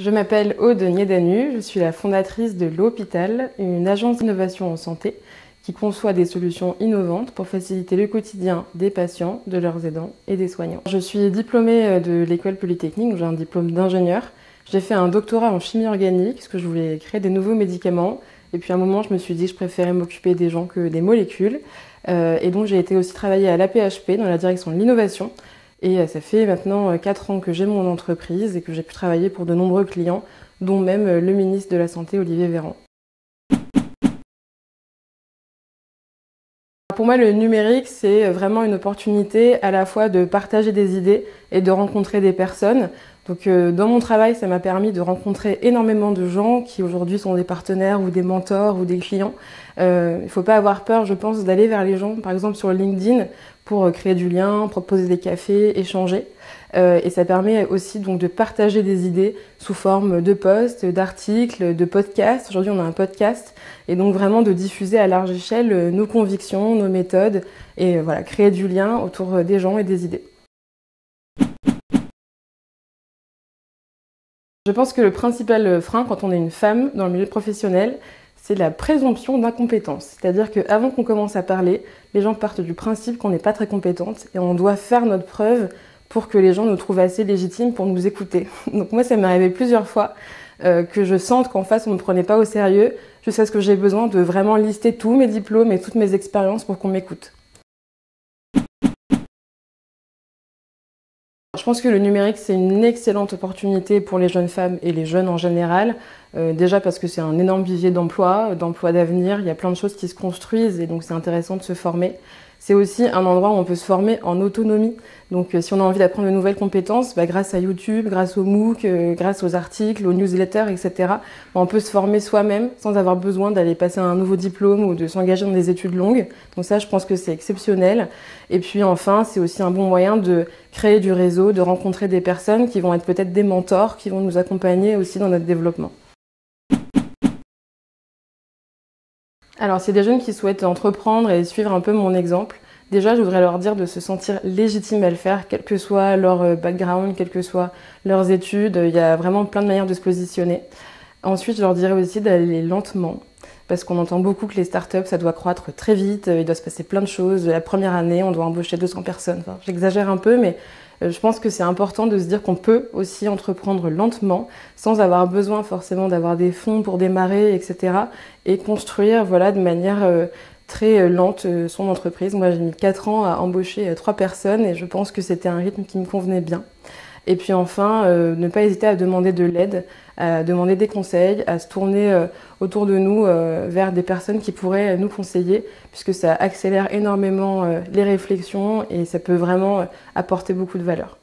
Je m'appelle Aude Niedanu, je suis la fondatrice de l'Hôpital, une agence d'innovation en santé qui conçoit des solutions innovantes pour faciliter le quotidien des patients, de leurs aidants et des soignants. Je suis diplômée de l'école polytechnique, j'ai un diplôme d'ingénieur. J'ai fait un doctorat en chimie organique parce que je voulais créer des nouveaux médicaments. Et puis à un moment, je me suis dit que je préférais m'occuper des gens que des molécules. Et donc j'ai été aussi travailler à l'AP-HP dans la direction de l'innovation. Et ça fait maintenant 4 ans que j'ai mon entreprise et que j'ai pu travailler pour de nombreux clients, dont même le ministre de la Santé, Olivier Véran. Pour moi, le numérique, c'est vraiment une opportunité à la fois de partager des idées et de rencontrer des personnes. Donc, dans mon travail, ça m'a permis de rencontrer énormément de gens qui aujourd'hui sont des partenaires ou des mentors ou des clients. Il ne faut pas avoir peur, je pense, d'aller vers les gens, par exemple sur LinkedIn, pour créer du lien, proposer des cafés, échanger. Et ça permet aussi donc de partager des idées sous forme de posts, d'articles, de podcasts. Aujourd'hui, on a un podcast et donc vraiment de diffuser à large échelle nos convictions, nos méthodes et voilà, créer du lien autour des gens et des idées. Je pense que le principal frein quand on est une femme dans le milieu professionnel, c'est la présomption d'incompétence. C'est-à-dire qu'avant qu'on commence à parler, les gens partent du principe qu'on n'est pas très compétente et on doit faire notre preuve pour que les gens nous trouvent assez légitimes pour nous écouter. Donc moi, ça m'est arrivé plusieurs fois que je sente qu'en face, on ne me prenait pas au sérieux, jusqu'à ce que j'ai besoin de vraiment lister tous mes diplômes et toutes mes expériences pour qu'on m'écoute. Je pense que le numérique, c'est une excellente opportunité pour les jeunes femmes et les jeunes en général. Déjà parce que c'est un énorme vivier d'emplois d'avenir, il y a plein de choses qui se construisent et donc c'est intéressant de se former. C'est aussi un endroit où on peut se former en autonomie. Donc si on a envie d'apprendre de nouvelles compétences, grâce à YouTube, grâce aux MOOC, grâce aux articles, aux newsletters, etc., on peut se former soi-même sans avoir besoin d'aller passer un nouveau diplôme ou de s'engager dans des études longues. Donc ça, je pense que c'est exceptionnel. Et puis enfin, c'est aussi un bon moyen de créer du réseau, de rencontrer des personnes qui vont être peut-être des mentors, qui vont nous accompagner aussi dans notre développement. Alors, c'est des jeunes qui souhaitent entreprendre et suivre un peu mon exemple. Déjà, je voudrais leur dire de se sentir légitime à le faire, quel que soit leur background, quelles que soient leurs études. Il y a vraiment plein de manières de se positionner. Ensuite, je leur dirais aussi d'aller lentement, parce qu'on entend beaucoup que les startups, ça doit croître très vite, il doit se passer plein de choses. La première année, on doit embaucher 200 personnes. Enfin, j'exagère un peu, mais je pense que c'est important de se dire qu'on peut aussi entreprendre lentement, sans avoir besoin forcément d'avoir des fonds pour démarrer, etc. Et construire voilà, de manière très lente son entreprise. Moi, j'ai mis 4 ans à embaucher 3 personnes et je pense que c'était un rythme qui me convenait bien. Et puis enfin, ne pas hésiter à demander de l'aide, à demander des conseils, à se tourner autour de nous vers des personnes qui pourraient nous conseiller, puisque ça accélère énormément les réflexions et ça peut vraiment apporter beaucoup de valeur.